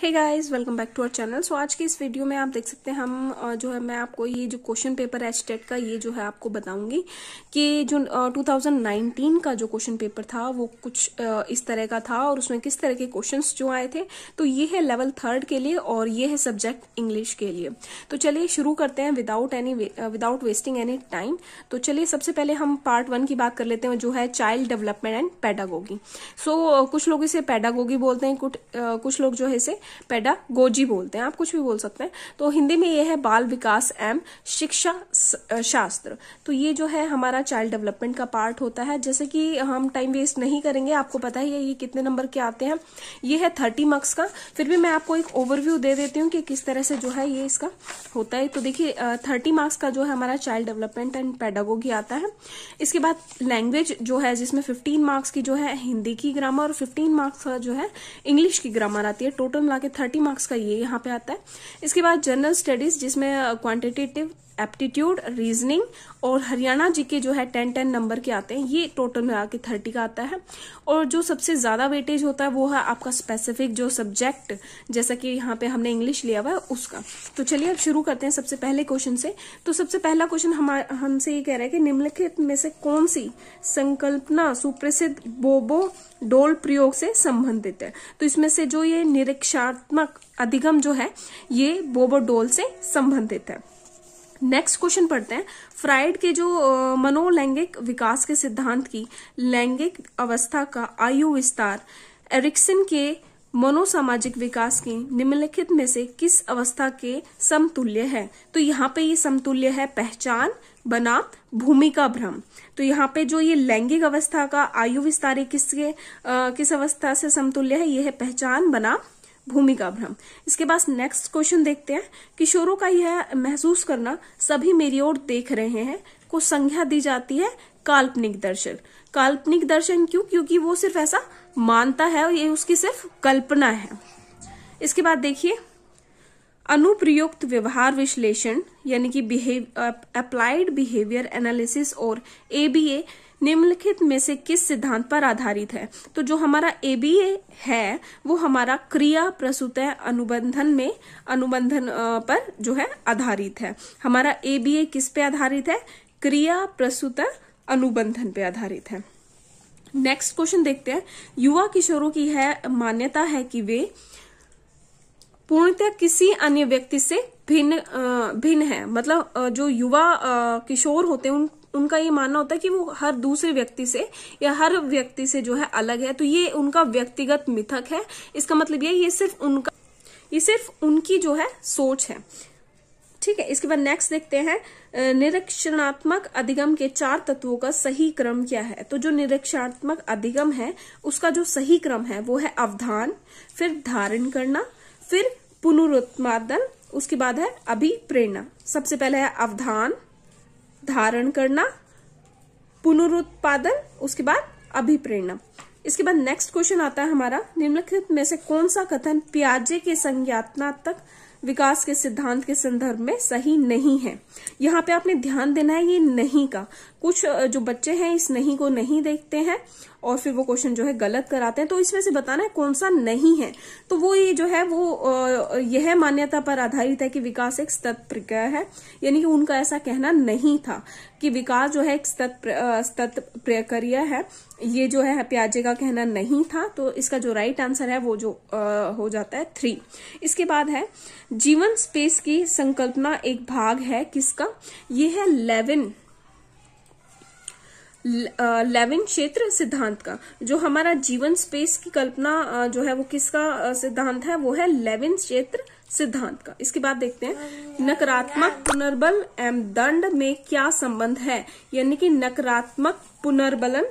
Hey guys, welcome back to our channel. So आज की इस वीडियो में आप देख सकते हैं हम मैं आपको ये जो क्वेश्चन पेपर एचटेट का ये जो है आपको बताऊंगी कि जो 2019 का जो क्वेश्चन पेपर था वो कुछ इस तरह का था और उसमें किस तरह के क्वेश्चंस जो आए थे। तो ये है लेवल 3 के लिए और ये है सब्जेक्ट इंग्लिश के लिए। तो चलिए शुरू करते हैं विदाउट वेस्टिंग एनी टाइम। तो चलिए सबसे पहले हम पार्ट 1 की बात कर लेते हैं जो है चाइल्ड डेवलपमेंट एंड पेडागोगी। सो कुछ लोग इसे पेडागोगी बोलते हैं, कुछ लोग जो है इसे पेडागोजी बोलते हैं, आप कुछ भी बोल सकते हैं। तो हिंदी में ये है बाल विकास एवं शिक्षा शास्त्र। तो ये जो है हमारा चाइल्ड डेवलपमेंट का पार्ट होता है। जैसे कि हम टाइम वेस्ट नहीं करेंगे, आपको पता ही है ये कितने नंबर के आते हैं। ये है 30 मार्क्स का। फिर भी मैं आपको एक ओवरव्यू दे देती हूँ कि किस तरह से जो है ये इसका होता है। तो देखिए 30 मार्क्स का जो है हमारा चाइल्ड डेवलपमेंट एंड पेडागोगी आता है। इसके बाद लैंग्वेज जो है जिसमें 15 मार्क्स की जो है हिंदी की ग्रामर और 15 मार्क्स का जो है इंग्लिश की ग्रामर आती है। टोटल मिला के 30 मार्क्स का ये यहाँ पे आता है। इसके बाद जनरल स्टडीज जिसमें क्वांटिटेटिव एप्टीट्यूड, रीजनिंग और हरियाणा जीके जो है 10 नंबर के आते हैं। ये टोटल मिला के 30 का आता है। और जो सबसे ज्यादा वेटेज होता है वो है आपका स्पेसिफिक जो सब्जेक्ट, जैसा कि यहाँ पे हमने इंग्लिश लिया हुआ है उसका। तो चलिए अब शुरू करते हैं सबसे पहले क्वेश्चन से। तो सबसे पहला क्वेश्चन हमसे ये कह रहा है कि निम्नलिखित में से कौन सी संकल्पना सुप्रसिद्ध बोबो डोल प्रयोग से संबंधित है। तो इसमें से जो ये निरीक्षणात्मक अधिगम जो है ये बोबो डोल से संबंधित है। नेक्स्ट क्वेश्चन पढ़ते हैं। फ्राइड के जो मनोलैंगिक विकास के सिद्धांत की लैंगिक अवस्था का आयु विस्तार एरिक्सन के मनोसामाजिक विकास की निम्नलिखित में से किस अवस्था के समतुल्य है। तो यहाँ पे ये समतुल्य है पहचान बनाम भूमिका भ्रम। तो यहाँ पे जो ये लैंगिक अवस्था का आयु विस्तार किस अवस्था से समतुल्य है, ये है पहचान बनाम भूमिका भ्रम। इसके बाद नेक्स्ट क्वेश्चन देखते हैं। किशोरों का यह महसूस करना सभी मेरी ओर देख रहे हैं को संज्ञा दी जाती है काल्पनिक दर्शन। काल्पनिक दर्शन क्यों? क्योंकि वो सिर्फ ऐसा मानता है और ये उसकी सिर्फ कल्पना है। इसके बाद देखिए अनुप्रयुक्त व्यवहार विश्लेषण यानी कि अप्लाइड बिहेवियर एनालिसिस और ABA निम्नलिखित में से किस सिद्धांत पर आधारित है। तो जो हमारा ABA है वो हमारा क्रिया प्रसूत अनुबंधन पर जो है आधारित है। हमारा ABA किस पे आधारित है? क्रिया प्रसूत अनुबंधन पे आधारित है। नेक्स्ट क्वेश्चन देखते हैं। युवा किशोरों की है मान्यता है कि वे पूर्णतः किसी अन्य व्यक्ति से भिन्न है। मतलब जो युवा किशोर होते हैं उनका ये मानना होता है कि वो हर दूसरे व्यक्ति से या हर व्यक्ति से जो है अलग है। तो ये उनका व्यक्तिगत मिथक है। इसका मतलब ये सिर्फ उनकी जो है सोच है। ठीक है। इसके बाद नेक्स्ट देखते हैं निरीक्षणात्मक अधिगम के 4 तत्वों का सही क्रम क्या है। तो जो निरीक्षणात्मक अधिगम है उसका जो सही क्रम है वो है अवधान, फिर धारण करना, फिर पुनरुत्पादन, उसके बाद है अभिप्रेरणा। सबसे पहले है अवधान, धारण करना, पुनरुत्पादन, उसके बाद अभिप्रेरणा। इसके बाद नेक्स्ट क्वेश्चन आता है हमारा निम्नलिखित में से कौन सा कथन पियाजे के संज्ञानात्मक विकास के सिद्धांत के संदर्भ में सही नहीं है। यहाँ पे आपने ध्यान देना है ये नहीं का। कुछ जो बच्चे हैं इस नहीं को नहीं देखते हैं और फिर वो क्वेश्चन जो है गलत कराते हैं। तो इसमें से बताना है कौन सा नहीं है। तो वो ये जो है वो यह मान्यता पर आधारित है कि विकास एक सतत प्रक्रिया है, यानी कि उनका ऐसा कहना नहीं था कि विकास जो है एक सतत प्रक्रिया है। ये जो है पियाजे का कहना नहीं था। तो इसका जो राइट आंसर है वो जो हो जाता है 3। इसके बाद है जीवन स्पेस की संकल्पना एक भाग है किसका? ये है लेविन क्षेत्र सिद्धांत का। जो हमारा जीवन स्पेस की कल्पना जो है वो किसका सिद्धांत है? वो है लेविन क्षेत्र सिद्धांत का। इसके बाद देखते हैं नकारात्मक पुनर्बल एवं दंड में क्या संबंध है, यानी कि नकारात्मक पुनर्बलन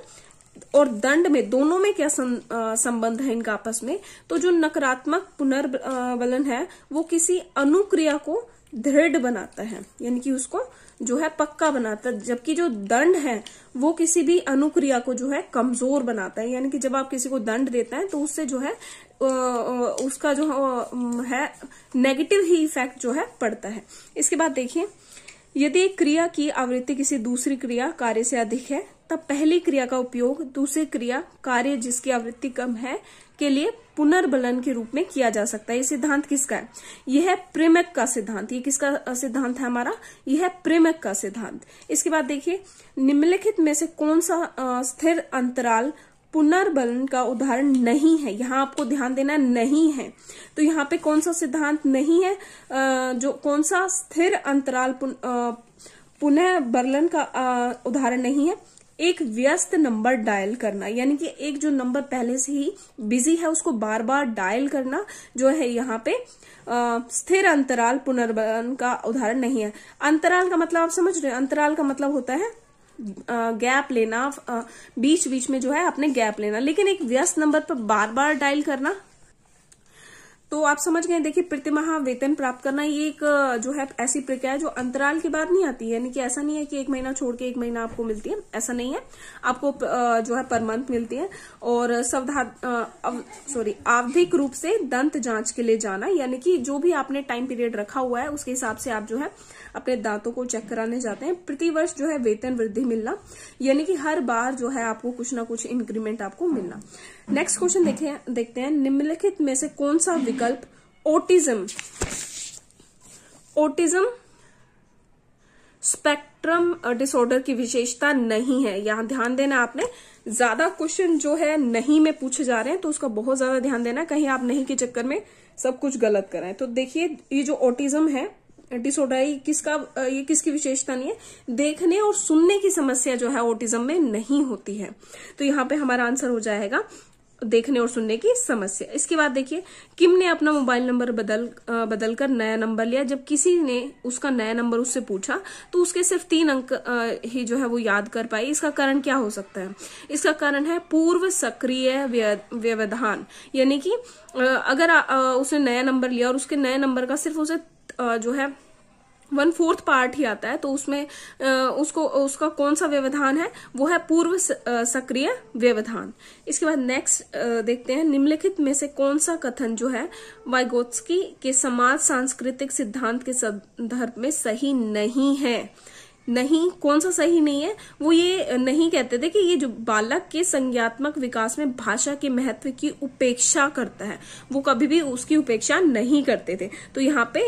और दंड में दोनों में क्या संबंध है इनका आपस में। तो जो नकारात्मक पुनर्बलन है वो किसी अनुक्रिया को दृढ़ बनाता है, यानी कि उसको जो है पक्का बनाता है, जबकि जो दंड है वो किसी भी अनुक्रिया को जो है कमजोर बनाता है। यानी कि जब आप किसी को दंड देते हैं तो उससे जो है उसका जो है नेगेटिव ही इफेक्ट जो है पड़ता है। इसके बाद देखिए यदि एक क्रिया की आवृत्ति किसी दूसरी क्रिया कार्य से अधिक है तब पहली क्रिया का उपयोग दूसरी क्रिया कार्य जिसकी आवृत्ति कम है के लिए पुनर्बलन के रूप में किया जा सकता है। ये सिद्धांत किसका है? यह है प्रेमक का सिद्धांत। ये किसका सिद्धांत है हमारा? यह है प्रेमक का सिद्धांत। इसके बाद देखिए, निम्नलिखित में से कौन सा स्थिर अंतराल पुनर्बलन का उदाहरण नहीं है? यहाँ आपको ध्यान देना नहीं है। तो यहाँ पे कौन सा सिद्धांत नहीं है? जो कौन सा स्थिर अंतराल पुनर्बलन का उदाहरण नहीं है? एक व्यस्त नंबर डायल करना, यानी कि एक जो नंबर पहले से ही बिजी है उसको बार बार डायल करना जो है यहाँ पे स्थिर अंतराल पुनर्बलन का उदाहरण नहीं है। अंतराल का मतलब आप समझ रहे हैं? अंतराल का मतलब होता है गैप लेना, बीच बीच में जो है आपने गैप लेना, लेकिन एक व्यस्त नंबर पर बार बार डायल करना, तो आप समझ गए। देखिए, प्रतिमाह वेतन प्राप्त करना ये एक जो है ऐसी प्रक्रिया है जो अंतराल के बाद नहीं आती है, यानी कि ऐसा नहीं है कि एक महीना छोड़ के एक महीना आपको मिलती है, ऐसा नहीं है। आपको जो है पर मंथ मिलती है। और आवधिक रूप से दंत जांच के लिए जाना, यानी कि जो भी आपने टाइम पीरियड रखा हुआ है उसके हिसाब से आप जो है अपने दांतों को चेक कराने जाते हैं। प्रतिवर्ष जो है वेतन वृद्धि मिलना, यानी कि हर बार जो है आपको कुछ ना कुछ इंक्रीमेंट आपको मिलना। नेक्स्ट क्वेश्चन देखते हैं, निम्नलिखित में से कौन सा विकल्प ऑटिज्म स्पेक्ट्रम डिसऑर्डर की विशेषता नहीं है? यहां ध्यान देना आपने, ज्यादा क्वेश्चन जो है नहीं में पूछे जा रहे हैं तो उसका बहुत ज्यादा ध्यान देना, कहीं आप नहीं के चक्कर में सब कुछ गलत कराएं। तो देखिए, ये जो ऑटिज्म है डिसऑर्डर, ये किसकी विशेषता नहीं है? देखने और सुनने की समस्या जो है ऑटिज्म में नहीं होती है। तो यहाँ पे हमारा आंसर हो जाएगा देखने और सुनने की समस्या। इसके बाद देखिए, किम ने अपना मोबाइल नंबर बदलकर नया नंबर लिया। जब किसी ने उसका नया नंबर उससे पूछा तो उसके सिर्फ 3 अंक ही जो है वो याद कर पाई। इसका कारण क्या हो सकता है? इसका कारण है पूर्व सक्रिय व्यवधान, यानी कि अगर उसने नया नंबर लिया और उसके नए नंबर का सिर्फ उसे जो है 1/4 पार्ट ही आता है, तो उसमें उसका कौन सा व्यवधान है? वो है पूर्व सक्रिय व्यवधान। इसके बाद नेक्स्ट देखते हैं, निम्नलिखित में से कौन सा कथन जो है वाइगोत्स्की के समाज सांस्कृतिक सिद्धांत के संदर्भ में सही नहीं है? नहीं, कौन सा सही नहीं है? वो ये नहीं कहते थे कि ये जो बालक के संज्ञात्मक विकास में भाषा के महत्व की उपेक्षा करता है, वो कभी भी उसकी उपेक्षा नहीं करते थे। तो यहाँ पे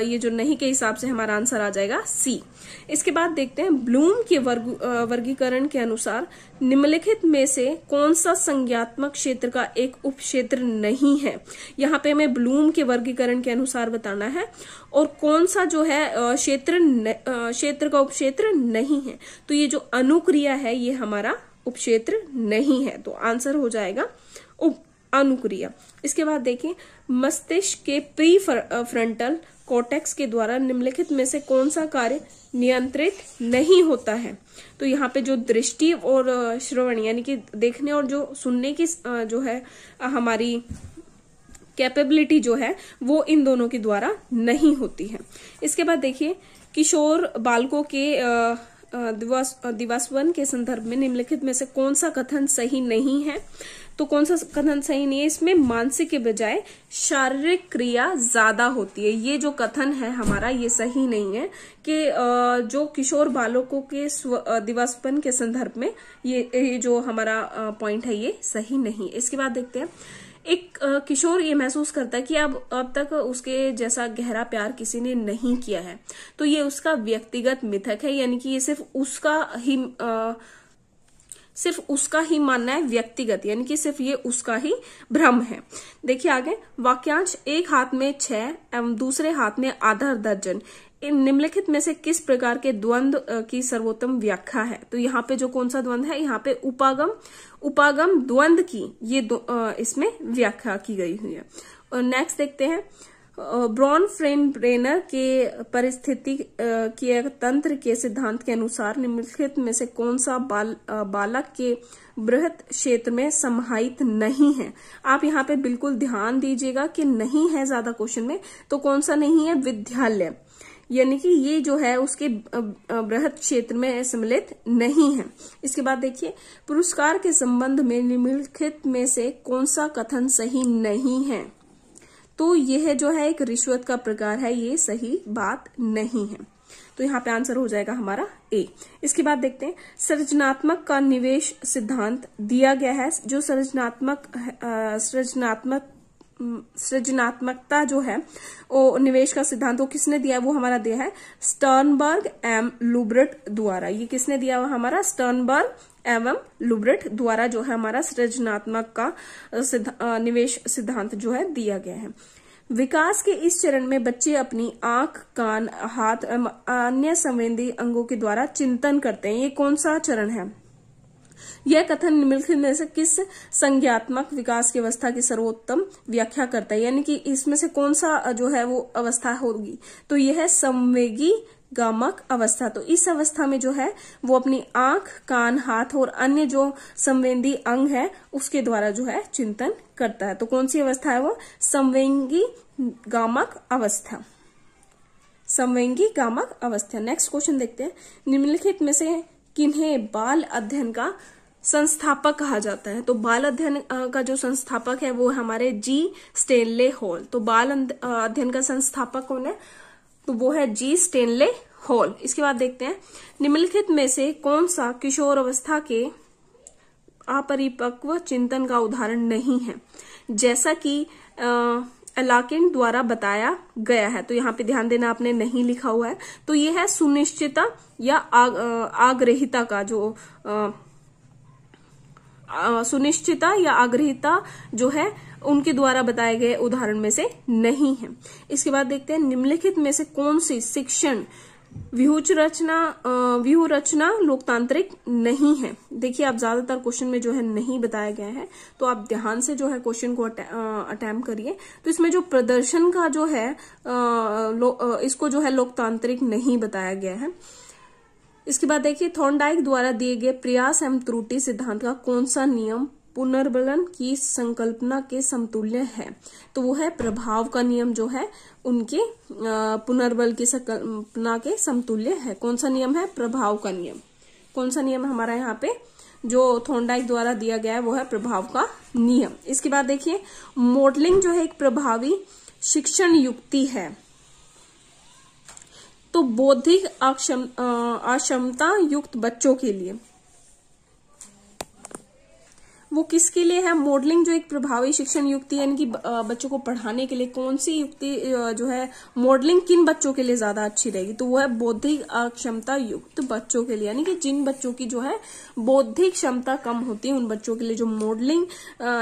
ये जो नहीं के हिसाब से हमारा आंसर आ जाएगा सी। इसके बाद देखते हैं, ब्लूम के वर्गीकरण के अनुसार निम्नलिखित में से कौन सा संज्ञात्मक क्षेत्र का एक उपक्षेत्र नहीं है? यहाँ पे हमें ब्लूम के वर्गीकरण के अनुसार बताना है और कौन सा जो है क्षेत्र का उपक्षेत्र नहीं है। तो ये जो अनुक्रिया है ये हमारा उपक्षेत्र नहीं है, तो आंसर हो जाएगा अनुक्रिया। इसके बाद देखिए, मस्तिष्क के प्री फ्रंटल कॉर्टेक्स के द्वारा निम्नलिखित में से कौन सा कार्य नियंत्रित नहीं होता है? तो यहाँ पे जो दृष्टि और श्रवण, यानी कि देखने और जो सुनने की जो है हमारी कैपेबिलिटी जो है वो इन दोनों के द्वारा नहीं होती है। इसके बाद देखिए, किशोर बालकों के दिवसवन के संदर्भ में निम्नलिखित में से कौन सा कथन सही नहीं है? तो कौन सा कथन सही नहीं है? इसमें मानसिक के बजाय शारीरिक क्रिया ज्यादा होती है। ये जो कथन है हमारा ये सही नहीं है कि जो किशोर बालकों के दिवसवन के संदर्भ में ये जो हमारा पॉइंट है ये सही नहीं है। इसके बाद देखते हैं, एक किशोर ये महसूस करता है कि अब तक उसके जैसा गहरा प्यार किसी ने नहीं किया है, तो ये उसका व्यक्तिगत मिथक है, यानी कि ये सिर्फ उसका ही मानना है व्यक्तिगत, यानी कि सिर्फ ये उसका ही भ्रम है। देखिए आगे, वाक्यांश एक हाथ में 6 एवं दूसरे हाथ में आधा दर्जन, इन निम्नलिखित में से किस प्रकार के द्वंद्व की सर्वोत्तम व्याख्या है? तो यहाँ पे जो कौन सा द्वंद्व है, यहाँ पे उपागम द्वंद्व की ये इसमें व्याख्या की गई हुई है। और नेक्स्ट देखते हैं, ब्रॉनफ्रेंब्रेनर के परिस्थिति के तंत्र के सिद्धांत के अनुसार निम्नलिखित में से कौन सा बालक के बृहत क्षेत्र में समाहित नहीं है? आप यहाँ पे बिल्कुल ध्यान दीजिएगा कि नहीं है ज्यादा क्वेश्चन में, तो कौन सा नहीं है? विद्यालय, यानी कि ये जो है उसके बृहत क्षेत्र में सम्मिलित नहीं है। इसके बाद देखिए, पुरस्कार के संबंध में निम्नलिखित में से कौन सा कथन सही नहीं है? तो यह जो है एक रिश्वत का प्रकार है, ये सही बात नहीं है। तो यहाँ पे आंसर हो जाएगा हमारा ए। इसके बाद देखते हैं सृजनात्मक का निवेश सिद्धांत दिया गया है। जो सृजनात्मकता जो है वो निवेश का सिद्धांत वो किसने दिया है, वो हमारा दिया है स्टर्नबर्ग एम लुब्रेट द्वारा। ये किसने दिया हुआ हमारा स्टर्नबर्ग एवं लुब्रेट द्वारा जो है हमारा सृजनात्मक का निवेश सिद्धांत जो है दिया गया है। विकास के इस चरण में बच्चे अपनी आंख, कान, हाथ अन्य संवेदी अंगों के द्वारा चिंतन करते हैं। ये कौन सा चरण है? यह कथन निम्नलिखित में से किस संज्ञात्मक विकास की अवस्था की सर्वोत्तम व्याख्या करता है? यानी कि इसमें से कौन सा जो है वो अवस्था होगी? तो यह है संवेगी गामक अवस्था। तो इस अवस्था में जो है वो अपनी आंख, कान, हाथ और अन्य जो संवेदी अंग है उसके द्वारा जो है चिंतन करता है। तो कौन सी अवस्था है वो? संवेगी गामक अवस्था। संवेगी गामक अवस्था। नेक्स्ट क्वेश्चन देखते हैं, निम्नलिखित में से किन्हें बाल अध्ययन का संस्थापक कहा जाता है? तो बाल अध्ययन का जो संस्थापक है वो हमारे जी स्टेनले हॉल। तो बाल अध्ययन का संस्थापक कौन है? तो वो है जी स्टेनले हॉल। इसके बाद देखते हैं निम्नलिखित में से कौन सा किशोर अवस्था के अपरिपक्व चिंतन का उदाहरण नहीं है, जैसा कि एलाकिन द्वारा बताया गया है। तो यहाँ पे ध्यान देना, आपने नहीं लिखा हुआ है। तो ये है सुनिश्चितता या आग्रहिता का जो सुनिश्चितता या आग्रहिता जो है उनके द्वारा बताए गए उदाहरण में से नहीं है। इसके बाद देखते हैं निम्नलिखित में से कौन सी शिक्षण व्यूह रचना लोकतांत्रिक नहीं है। देखिए आप ज्यादातर क्वेश्चन में जो है नहीं बताया गया है, तो आप ध्यान से जो है क्वेश्चन को अटेम्प्ट करिए। तो इसमें जो प्रदर्शन का जो है इसको जो है लोकतांत्रिक नहीं बताया गया है। इसके बाद देखिए थॉर्नडाइक द्वारा दिए गए प्रयास एवं त्रुटि सिद्धांत का कौन सा नियम पुनर्बलन की संकल्पना के समतुल्य है? तो वो है प्रभाव का नियम जो है उनके पुनर्बल की संकल्पना के समतुल्य है। कौन सा नियम है? प्रभाव का नियम। कौन सा नियम हमारा यहाँ पे जो थॉर्नडाइक द्वारा दिया गया है वो है प्रभाव का नियम। इसके बाद देखिए मॉडलिंग जो है एक प्रभावी शिक्षण युक्ति है। तो बौद्धिक अक्षमता युक्त बच्चों के लिए वो किसके लिए है? मॉडलिंग जो एक प्रभावी शिक्षण युक्ति यानी कि बच्चों को पढ़ाने के लिए कौन सी युक्ति जो है मॉडलिंग किन बच्चों के लिए ज्यादा अच्छी रहेगी? तो वो है बौद्धिक अक्षमता युक्त बच्चों के लिए, यानी कि जिन बच्चों की जो है बौद्धिक क्षमता कम होती है उन बच्चों के लिए जो मॉडलिंग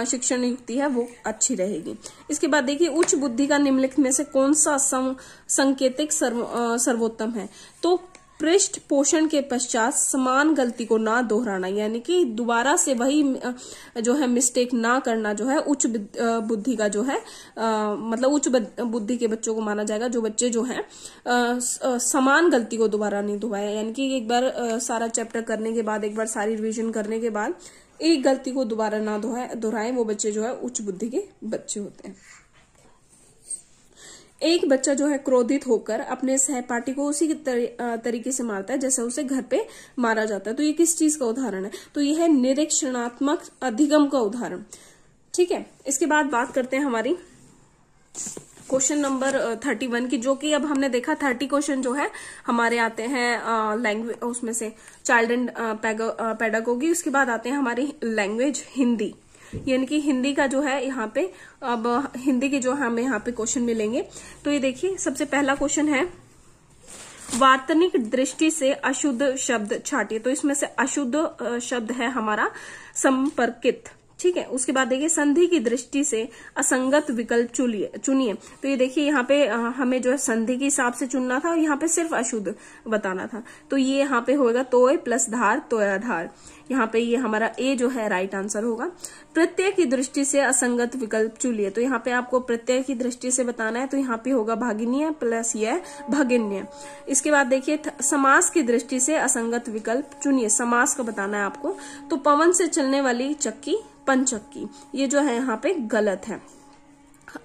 शिक्षण युक्ति है वो अच्छी रहेगी। इसके बाद देखिए उच्च बुद्धि का निम्नलिखित में से कौन सा संकेतिक सर्वोत्तम है? तो पृष्ठ पोषण के पश्चात समान गलती को ना दोहराना, यानी कि दोबारा से वही जो है मिस्टेक ना करना जो है उच्च बुद्धि का जो है मतलब उच्च बुद्धि के बच्चों को माना जाएगा। जो बच्चे जो है समान गलती को दोबारा नहीं दोहराए, यानी कि एक बार सारा चैप्टर करने के बाद, एक बार सारी रिवीजन करने के बाद एक गलती को दोबारा ना दोहराए, वो बच्चे जो है उच्च बुद्धि के बच्चे होते हैं। एक बच्चा जो है क्रोधित होकर अपने सहपाठी को उसी तरीके से मारता है जैसे उसे घर पे मारा जाता है। तो ये किस चीज का उदाहरण है? तो ये है निरीक्षणात्मक अधिगम का उदाहरण। ठीक है, इसके बाद बात करते हैं हमारी क्वेश्चन नंबर 31 की, जो कि अब हमने देखा 30 क्वेश्चन जो है हमारे आते हैं लैंग्वेज, उसमें से चाइल्ड एंड पेडागोगी। उसके बाद आते हैं हमारी लैंग्वेज हिंदी, यानी कि हिंदी का जो है यहाँ पे अब हिंदी के जो हमें यहाँ पे क्वेश्चन मिलेंगे। तो ये देखिए सबसे पहला क्वेश्चन है वार्तनिक दृष्टि से अशुद्ध शब्द छाटिए। तो इसमें से अशुद्ध शब्द है हमारा संपर्कित। ठीक है, उसके बाद देखिए संधि की दृष्टि से असंगत विकल्प चुनिए। तो ये देखिए यहाँ पे हमें जो है संधि के हिसाब से चुनना था और यहाँ पे सिर्फ अशुद्ध बताना था। तो ये यहाँ पे होगा तोय प्लस धार तोयाधार। यहाँ पे ये हमारा ए जो है राइट आंसर होगा। प्रत्यय की दृष्टि से असंगत विकल्प चुनिए। तो यहाँ पे आपको प्रत्यय की दृष्टि से बताना है, तो यहाँ पे होगा भागिनीय प्लस यह भगिन्य। इसके बाद देखिए समास की दृष्टि से असंगत विकल्प चुनिए, समास का बताना है आपको। तो पवन से चलने वाली चक्की पंचक्की, ये जो है यहाँ पे गलत है,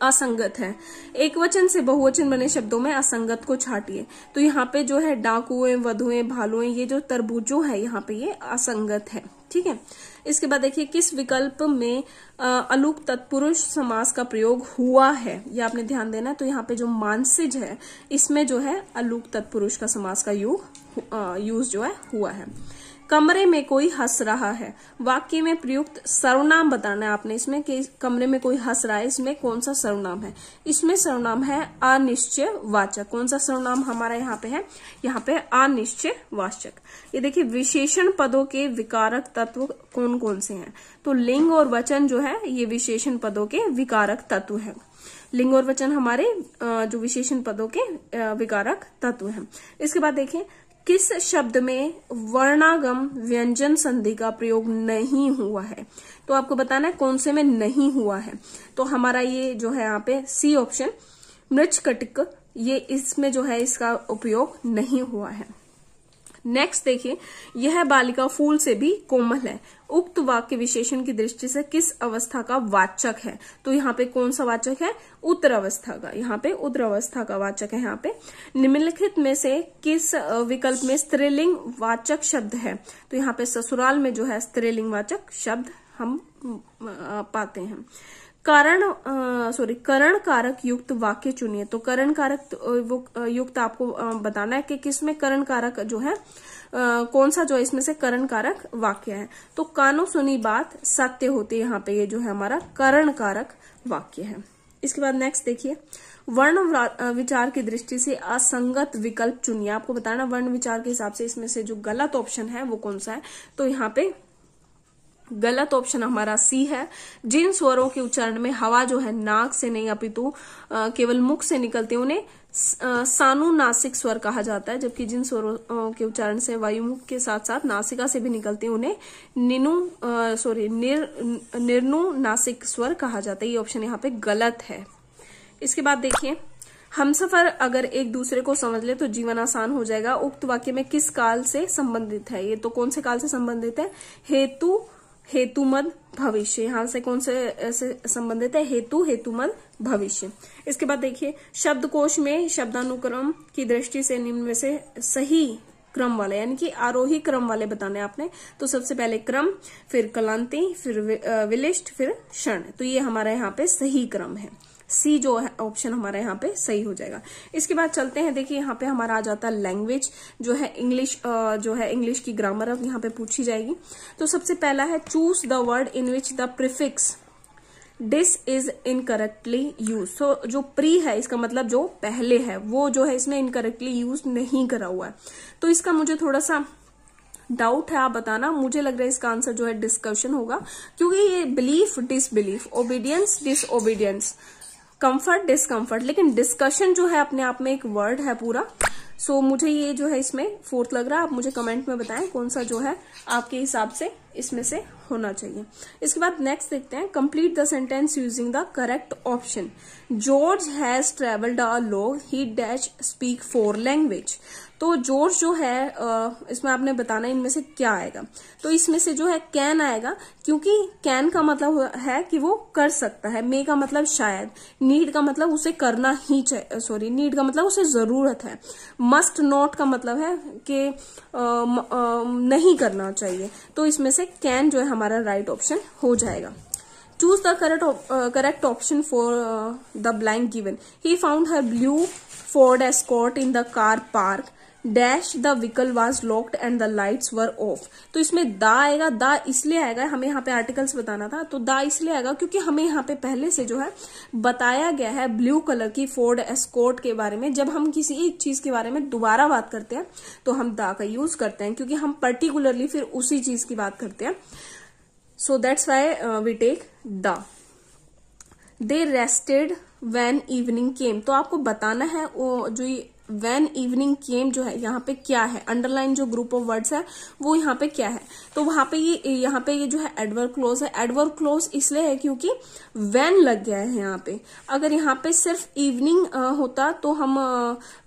असंगत है। एक वचन से बहुवचन बने शब्दों में असंगत को छाटिए। तो यहाँ पे जो है डाकुएं, वधुएं, भालुएं, ये जो तरबूजों है यहाँ पे ये असंगत है। ठीक ठीक है। इसके बाद देखिए किस विकल्प में अलूक तत्पुरुष समास का प्रयोग हुआ है, ये आपने ध्यान देना है। तो यहाँ पे जो मानसिज है इसमें जो है अलूक तत्पुरुष का समास का यूज जो है हुआ है। कमरे में कोई हंस रहा है, वाक्य में प्रयुक्त सर्वनाम बताना है आपने इसमें कि कमरे में कोई हंस रहा है, इसमें कौन सा सर्वनाम है। इसमें सर्वनाम है अनिश्चय वाचक। कौन सा सर्वनाम हमारा यहाँ पे है, यहाँ पे अनिश्चय वाचक। ये देखिए विशेषण पदों के विकारक तत्व कौन कौन से हैं। तो लिंग और वचन जो है ये विशेषण पदों के विकारक तत्व है। लिंग और वचन हमारे जो विशेषण पदों के विकारक तत्व हैं। इसके बाद देखिए किस शब्द में वर्णागम व्यंजन संधि का प्रयोग नहीं हुआ है। तो आपको बताना है कौन से में नहीं हुआ है। तो हमारा ये जो है यहाँ पे सी ऑप्शन मृच्छकटिक, ये इसमें जो है इसका उपयोग नहीं हुआ है। नेक्स्ट देखिए यह बालिका फूल से भी कोमल है, उक्त वाक्य विशेषण की दृष्टि से किस अवस्था का वाचक है। तो यहाँ पे कौन सा वाचक है, उत्तर अवस्था का। यहाँ पे उत्तर अवस्था का वाचक है। यहाँ पे निम्नलिखित में से किस विकल्प में स्त्रीलिंग वाचक शब्द है। तो यहाँ पे ससुराल में जो है स्त्रीलिंग वाचक शब्द हम पाते हैं। करण कारक युक्त वाक्य चुनिए। तो करण कारक युक्त आपको बताना है कि किसमें करण कारक जो है कौन सा जो इसमें से करण कारक वाक्य है। तो कानों सुनी बात सत्य होती है, यहाँ पे ये जो है हमारा करण कारक वाक्य है। इसके बाद नेक्स्ट देखिए वर्ण विचार की दृष्टि से असंगत विकल्प चुनिए। आपको बताना वर्ण विचार के हिसाब से इसमें से जो गलत ऑप्शन है वो कौन सा है। तो यहाँ पे गलत ऑप्शन हमारा सी है। जिन स्वरों के उच्चारण में हवा जो है नाक से नहीं अपितु केवल मुख से निकलते हैं उन्हें सानुनासिक स्वर कहा जाता है, जबकि जिन स्वरों के उच्चारण से वायुमुख के साथ साथ नासिका से भी निकलते हैं उन्हें निर्नुनासिक स्वर कहा जाता है। ये ऑप्शन यहाँ पे गलत है। इसके बाद देखिए हमसफर अगर एक दूसरे को समझ ले तो जीवन आसान हो जाएगा, उक्त वाक्य में किस काल से संबंधित है। ये तो कौन से काल से संबंधित है, हेतुमद भविष्य। यहां से कौन से ऐसे संबंधित है, हेतुमद भविष्य। इसके बाद देखिए शब्दकोश में शब्दानुक्रम की दृष्टि से निम्न में से सही क्रम वाले यानी कि आरोही क्रम वाले बताने आपने। तो सबसे पहले क्रम, फिर कलांति, फिर विलिष्ट, फिर क्षण। तो ये हमारा यहाँ पे सही क्रम है। सी जो है ऑप्शन हमारा यहाँ पे सही हो जाएगा। इसके बाद चलते हैं, देखिए यहाँ पे हमारा आ जाता है लैंग्वेज जो है इंग्लिश की ग्रामर अब यहाँ पे पूछी जाएगी। तो सबसे पहला है choose the word in which the prefix dish is incorrectly use. तो जो प्री है इसका मतलब जो पहले है वो जो है इसमें इनकरेक्टली यूज नहीं करा हुआ है। तो इसका मुझे थोड़ा सा डाउट है, आप बताना। मुझे लग रहा है इसका आंसर जो है डिस्कशन होगा, क्योंकि ये belief disbelief, obedience disobedience, comfort discomfort, लेकिन डिस्कशन जो है अपने आप में एक वर्ड है पूरा। सो मुझे ये जो है इसमें फोर्थ लग रहा है। आप मुझे कमेंट में बताएं कौन सा जो है आपके हिसाब से इसमें से होना चाहिए। इसके बाद नेक्स्ट देखते हैं complete the sentence using the correct option. George has travelled a long, he dash speak 4 language. तो जॉर्ज जो है इसमें आपने बताना इनमें से क्या आएगा। तो इसमें से जो है कैन आएगा, क्योंकि कैन का मतलब है कि वो कर सकता है, मे का मतलब शायद, नीड का मतलब उसे करना ही चाहिए, नीड का मतलब उसे जरूरत है, मस्ट नॉट का मतलब है कि नहीं करना चाहिए। तो इसमें से कैन जो है हमारा राइट ऑप्शन हो जाएगा। Choose the correct option for the blank given. He found her blue Ford escort in the car park dash the vehicle was locked and the lights were of. तो इसमें दा आएगा। दा इसलिए आएगा, हमें यहाँ पे आर्टिकल्स बताना था, तो दा इसलिए आएगा क्योंकि हमें यहाँ पे पहले से जो है बताया गया है ब्लू कलर की फोर्ड एस्कॉर्ट के बारे में। जब हम किसी एक चीज के बारे में दोबारा बात करते हैं तो हम दा का यूज करते हैं, क्योंकि हम पर्टिकुलरली फिर उसी चीज की बात करते हैं। So that's why we take the. They rested when evening came. तो आपको बताना है वो जो व्हेन इवनिंग केम जो है यहाँ पे क्या है, अंडरलाइन जो ग्रुप ऑफ वर्ड्स है वो यहाँ पे क्या है। तो वहां पे ये जो है एडवर्ब क्लोज है। एडवर्ब क्लोज इसलिए है क्योंकि व्हेन लग गया है यहाँ पे। अगर यहाँ पे सिर्फ इवनिंग होता तो हम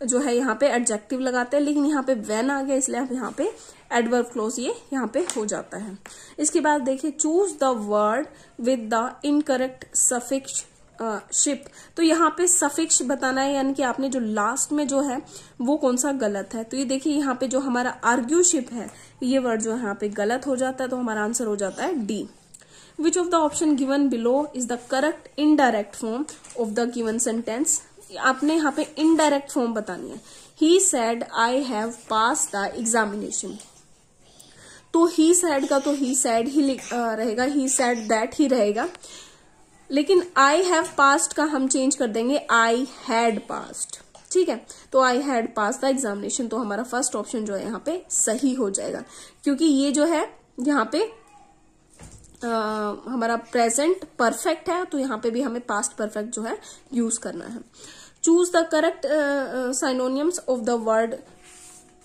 जो है यहाँ पे एडजेक्टिव लगाते हैं, लेकिन यहाँ पे व्हेन आ गया इसलिए आप यहाँ पे एडवर्ब क्लोज ये यहाँ पे हो जाता है। इसके बाद देखिए choose the word with the incorrect suffix ship, तो यहाँ पे सफिक्स बताना है, यानी कि आपने जो लास्ट में जो है वो कौन सा गलत है। तो ये देखिए यहाँ पे जो हमारा आर्ग्यू शिप है, ये वर्ड जो है यहाँ पे गलत हो जाता है, तो हमारा आंसर हो जाता है D. Which of the option given below is the correct indirect form of the given sentence. आपने यहाँ पे इनडायरेक्ट फॉर्म बतानी है। He said I have pass the examination, तो ही सेड का तो ही सेड ही रहेगा, ही सेड दैट ही रहेगा, लेकिन आई हैव पास्ड का हम चेंज कर देंगे आई हैड पास्ड। ठीक है, तो I had pass the examination, तो हमारा फर्स्ट ऑप्शन जो है यहाँ पे सही हो जाएगा, क्योंकि ये जो है यहाँ पे हमारा प्रेजेंट परफेक्ट है, तो यहाँ पे भी हमें पास्ट परफेक्ट जो है यूज करना है। Choose the correct synonyms of the word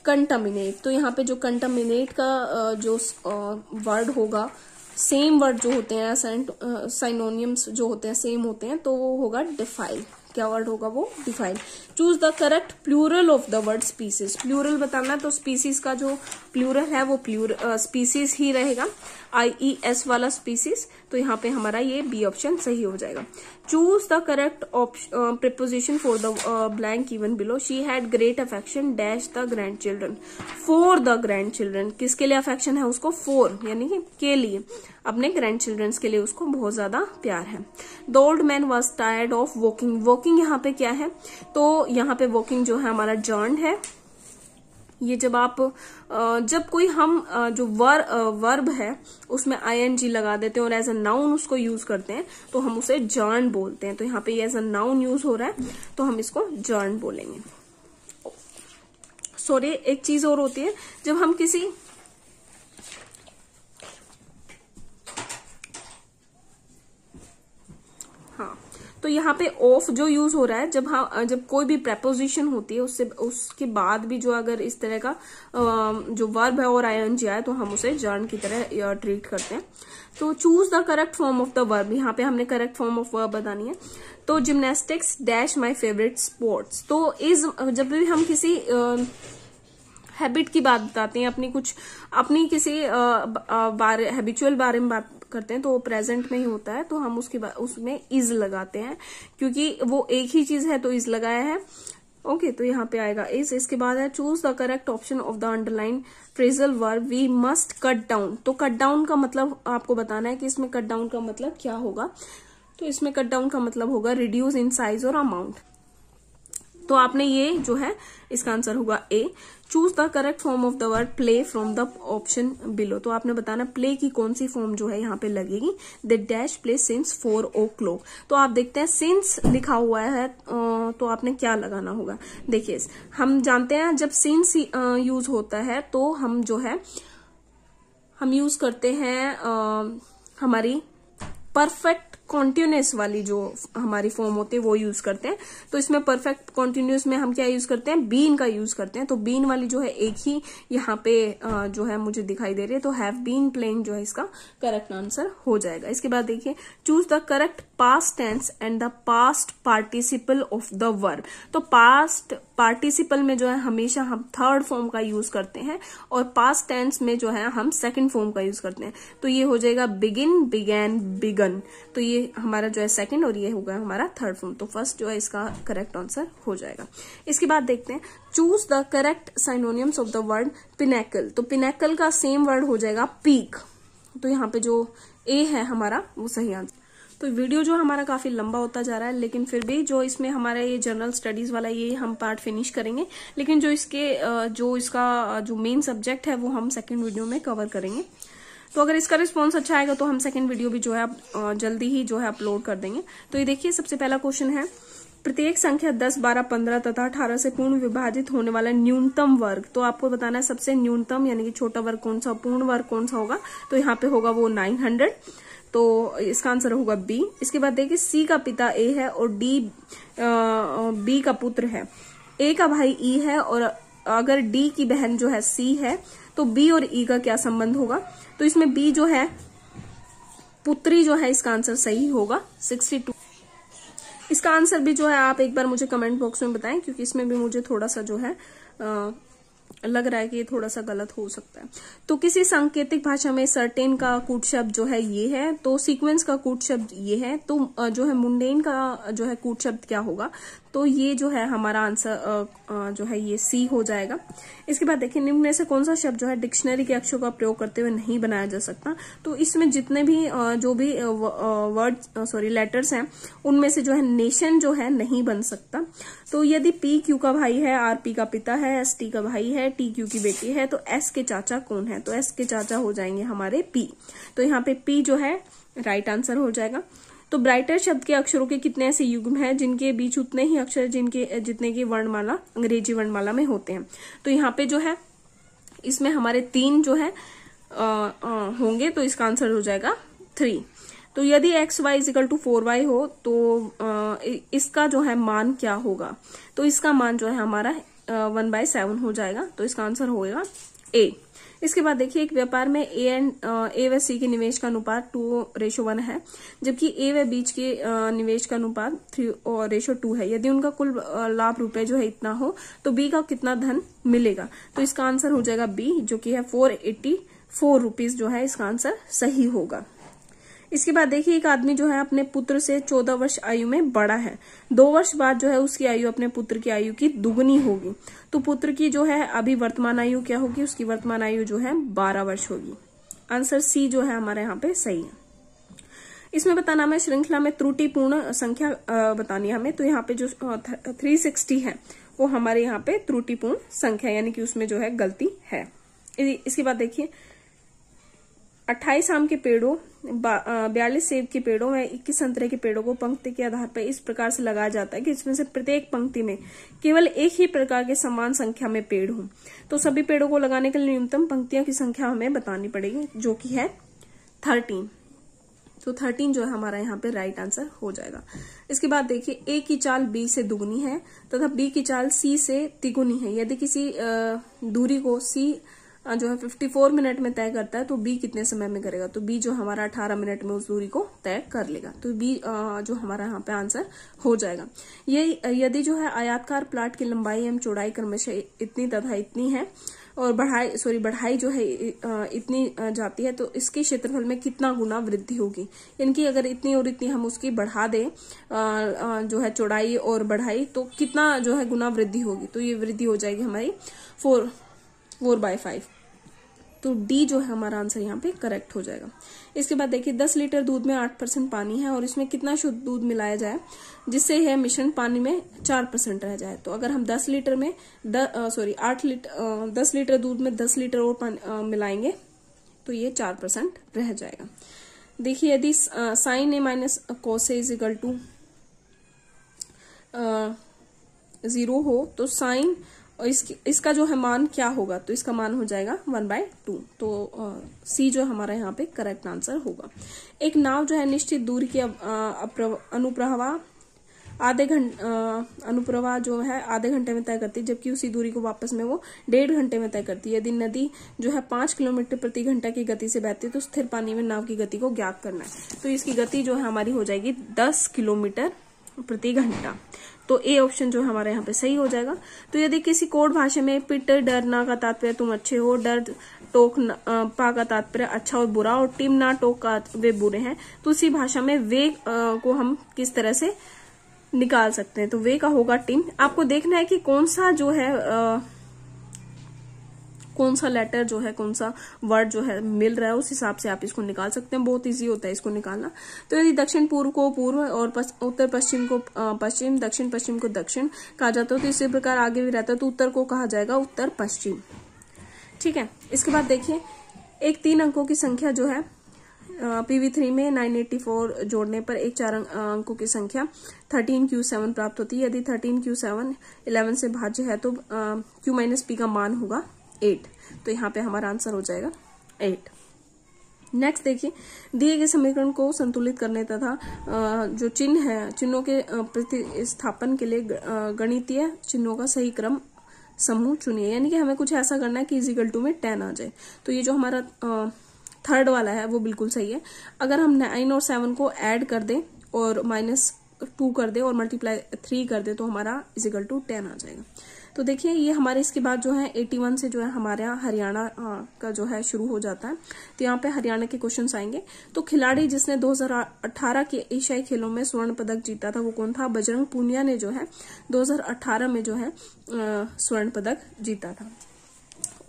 contaminate, तो यहाँ पे जो कंटामिनेट का जो वर्ड होगा, सेम वर्ड जो होते हैं साइनोनियम्स जो होते हैं सेम होते हैं, तो वो होगा डिफाइल। क्या वर्ड होगा वो? Defile. Choose the correct plural of the word species, plural बताना, तो स्पीसीज का जो प्लूरल है वो स्पीसीज ही रहेगा, IES वाला स्पीसीज, तो यहाँ पे हमारा ये बी ऑप्शन सही हो जाएगा। Choose the correct preposition for the blank given below. She had great affection dash the grand children, for the grand children, किसके लिए अफेक्शन है उसको? फॉर, यानी कि के लिए, अपने ग्रैंड चिल्ड्रंस के लिए उसको बहुत ज्यादा प्यार है। The old man was tired of walking, walking यहाँ पे क्या है? तो यहाँ पे वॉकिंग जो है हमारा जर्न है। ये जब कोई हम जो वर्ब है उसमें ING लगा देते हैं और एज अ नाउन उसको यूज करते हैं, तो हम उसे जर्न बोलते हैं। तो यहाँ पे एज अ नाउन यूज हो रहा है, तो हम इसको जर्न बोलेंगे। सॉरी, एक चीज और होती है, जब हम किसी तो यहाँ पे ऑफ जो यूज हो रहा है, जब कोई भी प्रेपोजिशन होती है उसके बाद भी जो अगर इस तरह का जो वर्ब है और ING आए, तो हम उसे जर्न की तरह ट्रीट करते हैं। तो choose the correct form of the verb, यहाँ पे हमने करेक्ट फॉर्म ऑफ वर्ब बतानी है। तो gymnastics dash my favourite sports, तो जब भी हम किसी हैबिट की बात बताते हैं, अपनी किसी हैबिचुअल बारे में बात करते हैं, तो वो प्रेजेंट में ही होता है, तो हम उसमें इज लगाते हैं, क्योंकि वो एक ही चीज है तो इज लगाया है। ओके, तो यहाँ पे आएगा इज। इसके बाद है choose the correct option of the underline phrasal verb we must cut down. तो कट डाउन का मतलब आपको बताना है कि इसमें कट डाउन का मतलब क्या होगा। तो इसमें कट डाउन का मतलब होगा रिड्यूस इन साइज और अमाउंट। तो आपने ये जो है इसका आंसर होगा A. Choose the correct form of the word play from the option below, तो आपने बताना प्ले की कौन सी फॉर्म जो है यहाँ पे लगेगी। The dash play since 4 o'clock, तो आप देखते हैं सिंस लिखा हुआ है, तो आपने क्या लगाना होगा। देखिए, हम जानते हैं जब सिंस यूज होता है तो हम जो है हम यूज करते हैं हमारी परफेक्ट कॉन्टिन्यूस वाली जो हमारी फॉर्म होती है वो यूज करते हैं। तो इसमें परफेक्ट कॉन्टिन्यूस में हम क्या यूज करते हैं? बीन का यूज करते हैं। तो बीन वाली जो है एक ही यहाँ पे जो है मुझे दिखाई दे रही है, तो हैव बीन प्लेइंग जो है इसका करेक्ट आंसर हो जाएगा। इसके बाद देखिए choose the correct past tense and the past participle of the verb. तो पास्ट पार्टिसिपल में जो है हमेशा हम थर्ड फॉर्म का यूज करते हैं और पास्ट टेंस में जो है हम सेकंड फॉर्म का यूज करते हैं। तो ये हो जाएगा बिगिन, बिगैन, बिगन, तो ये हमारा जो है सेकंड और ये होगा हमारा थर्ड फॉर्म। तो फर्स्ट जो है इसका करेक्ट आंसर हो जाएगा। इसके बाद देखते हैं choose the correct synonyms of the word pinnacle. तो पिनेकल का सेम वर्ड हो जाएगा पीक। तो यहाँ पे जो ए है हमारा वो सही आंसर। तो वीडियो जो हमारा काफी लंबा होता जा रहा है, लेकिन फिर भी जो इसमें हमारा ये जनरल स्टडीज वाला ये हम पार्ट फिनिश करेंगे, लेकिन जो इसका जो मेन सब्जेक्ट है वो हम सेकंड वीडियो में कवर करेंगे। तो अगर इसका रिस्पॉन्स अच्छा आएगा तो हम सेकंड वीडियो भी जो है जल्दी ही जो है अपलोड कर देंगे। तो ये देखिए सबसे पहला क्वेश्चन है, प्रत्येक संख्या 10, 12, 15 तथा 18 से पूर्ण विभाजित होने वाला न्यूनतम वर्ग। तो आपको बताना है सबसे न्यूनतम यानी कि छोटा वर्ग कौन सा, पूर्ण वर्ग कौन सा होगा। तो यहाँ पे होगा वो 900, तो इसका आंसर होगा बी। इसके बाद देखिए सी का पिता ए है और बी का पुत्र है। ए का भाई ई है और अगर डी की बहन जो है सी है, तो बी और ई का क्या संबंध होगा। तो इसमें बी जो है पुत्री जो है, इसका आंसर सही होगा 62। इसका आंसर भी जो है आप एक बार मुझे कमेंट बॉक्स में बताएं, क्योंकि इसमें भी मुझे थोड़ा सा जो है लग रहा है कि ये थोड़ा सा गलत हो सकता है। तो किसी सांकेतिक भाषा में सर्टेन का कूट शब्द जो है ये है, तो सीक्वेंस का कूट शब्द ये है, तो जो है मुंडेन का जो है कूट शब्द क्या होगा, तो ये जो है हमारा आंसर जो है ये सी हो जाएगा। इसके बाद देखिए निम्न में से कौन सा शब्द जो है डिक्शनरी के अक्षरों का प्रयोग करते हुए नहीं बनाया जा सकता। तो इसमें जितने भी जो भी लेटर्स हैं उनमें से जो है नेशन जो है नहीं बन सकता। तो यदि पी क्यू का भाई है, आर पी का पिता है, एस टी का भाई है, टी क्यू की बेटी है, तो एस के चाचा कौन है, तो एस के चाचा हो जाएंगे हमारे पी। तो यहाँ पे पी जो है राइट आंसर हो जाएगा। तो ब्राइटर शब्द के अक्षरों के कितने ऐसे युग्म हैं जिनके बीच उतने ही अक्षर जितने की वर्णमाला अंग्रेजी वर्णमाला में होते हैं। तो यहाँ पे जो है इसमें हमारे 3 जो है होंगे, तो इसका आंसर हो जाएगा 3। तो यदि x y is equal to 4y हो तो इसका जो है मान क्या होगा, तो इसका मान जो है हमारा 1/7 हो जाएगा। तो इसका आंसर होगा A। इसके बाद देखिए एक व्यापार में ए व सी के निवेश का अनुपात 2:1 है, जबकि ए व बीच के निवेश का अनुपात 3:2 है। यदि उनका कुल लाभ रुपए जो है इतना हो तो बी का कितना धन मिलेगा, तो इसका आंसर हो जाएगा बी, जो कि है 484 रुपीज जो है इसका आंसर सही होगा। इसके बाद देखिए एक आदमी जो है अपने पुत्र से 14 वर्ष आयु में बड़ा है। 2 वर्ष बाद जो है उसकी आयु अपने पुत्र की आयु की दुगनी होगी। तो पुत्र की जो है अभी वर्तमान आयु क्या होगी, उसकी वर्तमान आयु जो है 12 वर्ष होगी। आंसर सी जो है हमारे यहाँ पे सही है। इसमें बताना हमें श्रृंखला में त्रुटिपूर्ण संख्या बतानी है हमें। तो यहाँ पे जो 360 है वो हमारे यहाँ पे त्रुटिपूर्ण संख्या, यानी कि उसमें जो है गलती है। इसके बाद देखिए 28 आम के पेड़ों, 42 सेब के पेड़ों व 21 संतरे के पेड़ों को पंक्ति के आधार पर इस प्रकार से लगाया जाता है कि इसमें से प्रत्येक पंक्ति में केवल एक ही प्रकार के समान संख्या में पेड़ हों। तो सभी पेड़ों को लगाने के लिए न्यूनतम पंक्तियों की संख्या हमें बतानी पड़ेगी, जो कि है 13। तो 13 जो है हमारा यहाँ पे राइट आंसर हो जाएगा। इसके बाद देखिए ए की चाल बी से दुगनी है तथा बी की चाल सी से तिगुनी है। यदि किसी दूरी को सी जो है 54 मिनट में तय करता है तो बी कितने समय में करेगा, तो बी जो हमारा 18 मिनट में उस दूरी को तय कर लेगा। तो बी जो हमारा यहाँ पे आंसर हो जाएगा। ये यदि जो है आयताकार प्लाट की लंबाई एवं चौड़ाई क्रमशः इतनी तथा इतनी है और बढ़ाई जो है इतनी जाती है, तो इसके क्षेत्रफल में कितना गुना वृद्धि होगी। इनकी अगर इतनी और इतनी हम उसकी बढ़ा दें जो है चौड़ाई और बढ़ाई, तो कितना जो है गुना वृद्धि होगी, तो ये वृद्धि हो जाएगी हमारी 4/5। तो डी जो है हमारा आंसर यहाँ पे करेक्ट हो जाएगा। इसके बाद देखिए 10 लीटर दूध में 8% पानी है और इसमें कितना शुद्ध दूध मिलाया जाए जिससे यह मिश्रण पानी में 4% रह जाए। तो अगर हम 10 लीटर दूध में 10 लीटर और पानी मिलाएंगे तो ये 4% रह जाएगा। देखिए यदि sine A minus cos A is equal to 0 हो तो साइन और इसका जो है मान क्या होगा, तो इसका मान हो जाएगा 1/2। तो सी जो हमारा यहाँ पे करेक्ट आंसर होगा। एक नाव जो है निश्चित दूरी के अनुप्रवाह जो है आधे घंटे में तय करती है, जबकि उसी दूरी को वापस में वो 1.5 घंटे में तय करती है। यदि नदी जो है 5 किलोमीटर प्रति घंटा की गति से बहती है तो स्थिर पानी में नाव की गति को ज्ञात करना है। तो इसकी गति जो है हमारी हो जाएगी 10 किलोमीटर प्रति घंटा। तो ए ऑप्शन जो हमारे यहाँ पे सही हो जाएगा। तो यदि किसी कोड भाषा में पिट डरना का तात्पर्य तुम अच्छे हो, डर टोक पा का तात्पर्य अच्छा और बुरा, और टिम ना टोक का वे बुरे हैं, तो उसी भाषा में वे को हम किस तरह से निकाल सकते हैं। तो वे का होगा टिम। आपको देखना है कि कौन सा जो है कौन सा लेटर जो है कौन सा वर्ड जो है मिल रहा है, उस हिसाब से आप इसको निकाल सकते हैं। बहुत इजी होता है इसको निकालना। तो यदि दक्षिण पूर्व को पूर्व और उत्तर पश्चिम को पश्चिम, दक्षिण पश्चिम को दक्षिण कहा जाता है, तो इसी प्रकार आगे भी रहता है तो उत्तर को कहा जाएगा उत्तर पश्चिम। ठीक है। इसके बाद देखिए एक 3 अंकों की संख्या जो है PV3 में 984 जोड़ने पर एक 4 अंकों की संख्या 13Q7 प्राप्त होती है। यदि 13Q7 11 से भाज्य है तो Q-P का मान होगा 8। तो यहाँ पे हमारा आंसर हो जाएगा 8। नेक्स्ट देखिए दिए गए समीकरण को संतुलित करने तथा जो चिन्ह है चिन्हों के प्रतिस्थापन के लिए गणितीय चिन्हों का सही क्रम समूह चुनिए। यानी कि हमें कुछ ऐसा करना है कि इजिकल टू में 10 आ जाए। तो ये जो हमारा थर्ड वाला है वो बिल्कुल सही है। अगर हम 9 और 7 को ऐड कर दें और माइनस 2 कर दे और मल्टीप्लाई 3 कर दे तो हमारा इजिकल टू 10 आ जाएगा। तो देखिए ये हमारे इसके बाद जो है 81 से जो है हमारे यहाँ हरियाणा का जो है शुरू हो जाता है। तो यहाँ पे हरियाणा के क्वेश्चंस आएंगे। तो खिलाड़ी जिसने 2018 के एशियाई खेलों में स्वर्ण पदक जीता था वो कौन था? बजरंग पूनिया ने जो है 2018 में जो है स्वर्ण पदक जीता था।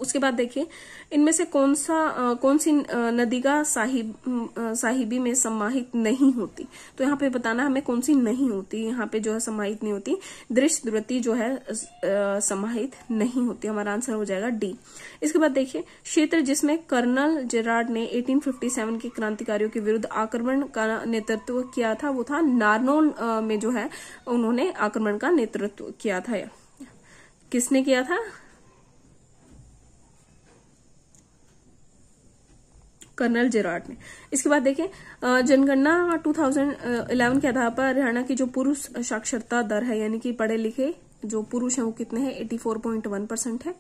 उसके बाद देखिए इनमें से कौन सी नदी का साहिबी में समाहित नहीं होती? तो यहाँ पे बताना हमें कौन सी नहीं होती, यहाँ पे जो है समाहित नहीं होती। दृश्य द्रुति जो है समाहित नहीं होती, हमारा आंसर हो जाएगा डी। इसके बाद देखिए क्षेत्र जिसमें कर्नल जेरार्ड ने 1857 के क्रांतिकारियों के विरुद्ध आक्रमण का नेतृत्व किया था वो था नारनौल में जो है उन्होंने आक्रमण का नेतृत्व किया था। किसने किया था? कर्नल जेरार्ड ने। इसके बाद देखिए जनगणना 2011 के आधार पर हरियाणा की जो पुरुष साक्षरता दर है यानी कि पढ़े लिखे जो पुरुष हैं वो कितने हैं? 84.1% है।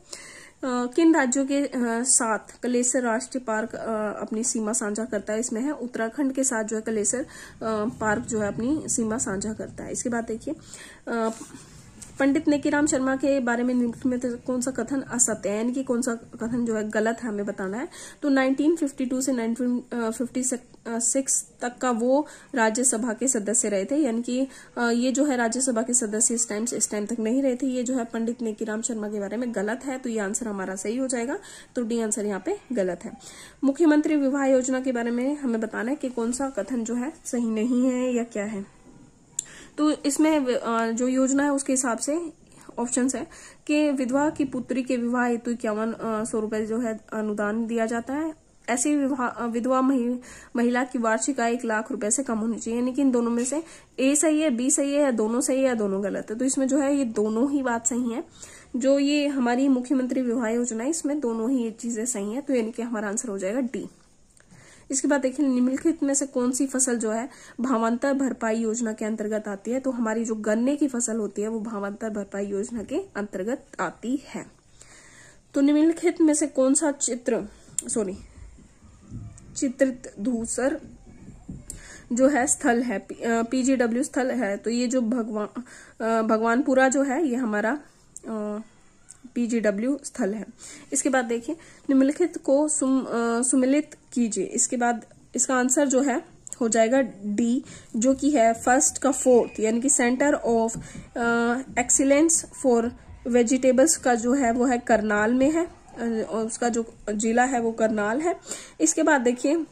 किन राज्यों के साथ कलेसर राष्ट्रीय पार्क अपनी सीमा साझा करता है? इसमें है उत्तराखंड के साथ जो है कलेसर पार्क जो है अपनी सीमा साझा करता है। इसके बाद देखिए पंडित नेकीराम शर्मा के बारे में निम्नलिखित में कौन सा कथन असत्य है, यानी कि कौन सा कथन जो है गलत है हमें बताना है। तो 1952 से 1956 तक का वो राज्यसभा के सदस्य रहे थे, यानी कि ये जो है राज्यसभा के सदस्य इस टाइम तक नहीं रहे थे। ये जो है पंडित नेकीराम शर्मा के बारे में गलत है, तो ये आंसर हमारा सही हो जाएगा। तो डी आंसर यहाँ पे गलत है। मुख्यमंत्री विवाह योजना के बारे में हमें बताना है कि कौन सा कथन जो है सही नहीं है या क्या है। तो इसमें जो योजना है उसके हिसाब से ऑप्शंस है कि विधवा की पुत्री के विवाह हेतु 5100 रुपए जो है अनुदान दिया जाता है। ऐसी विधवा महिला की वार्षिक आय 1 लाख रुपए से कम होनी चाहिए, यानी कि इन दोनों में से ए सही है, बी सही है, या दोनों सही है या दोनों गलत है। तो इसमें जो है ये दोनों ही बात सही है। जो ये हमारी मुख्यमंत्री विवाह योजना है इसमें दोनों ही ये चीजें सही है, तो यानी कि हमारा आंसर हो जाएगा डी। इसके बाद देखिए निम्नलिखित में से कौन सी फसल जो है भावांतर भरपाई योजना के अंतर्गत आती है? तो हमारी जो गन्ने की फसल होती है वो भावांतर भरपाई योजना के अंतर्गत आती है। तो निम्नलिखित में से कौन सा चित्रित धूसर जो है स्थल है PGW स्थल है? तो ये जो भगवानपुरा जो है ये हमारा PGW स्थल है। इसके बाद देखिए निम्नलिखित को सुमिलित कीजिए। इसके बाद इसका आंसर जो है हो जाएगा डी, जो कि है फर्स्ट का फोर्थ, यानी कि centre of excellence for vegetables का जो है वो है करनाल में है, और उसका जो जिला है वो करनाल है। इसके बाद देखिए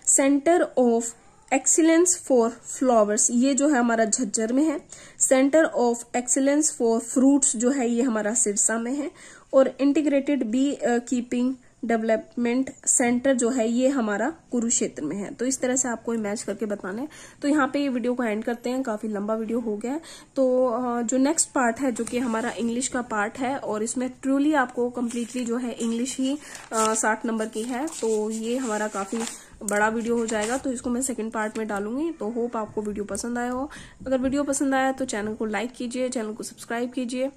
centre of excellence for flowers ये जो है हमारा झज्जर में है। Centre of excellence for fruits जो है ये हमारा सिरसा में है। और integrated bee keeping development centre जो है ये हमारा कुरुक्षेत्र में है। तो इस तरह से आपको मैच करके बताना है। तो यहाँ पे ये वीडियो को एंड करते हैं, काफी लंबा वीडियो हो गया है। तो जो नेक्स्ट पार्ट है जो कि हमारा इंग्लिश का पार्ट है, और इसमें ट्रूली आपको कम्प्लीटली जो है इंग्लिश ही 60 नंबर की है। तो ये हमारा काफी बड़ा वीडियो हो जाएगा, तो इसको मैं सेकंड पार्ट में डालूंगी। तो होप आपको वीडियो पसंद आया हो। अगर वीडियो पसंद आया तो चैनल को लाइक कीजिए, चैनल को सब्सक्राइब कीजिए,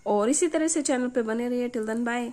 और इसी तरह से चैनल पे बने रहिए। Till then bye.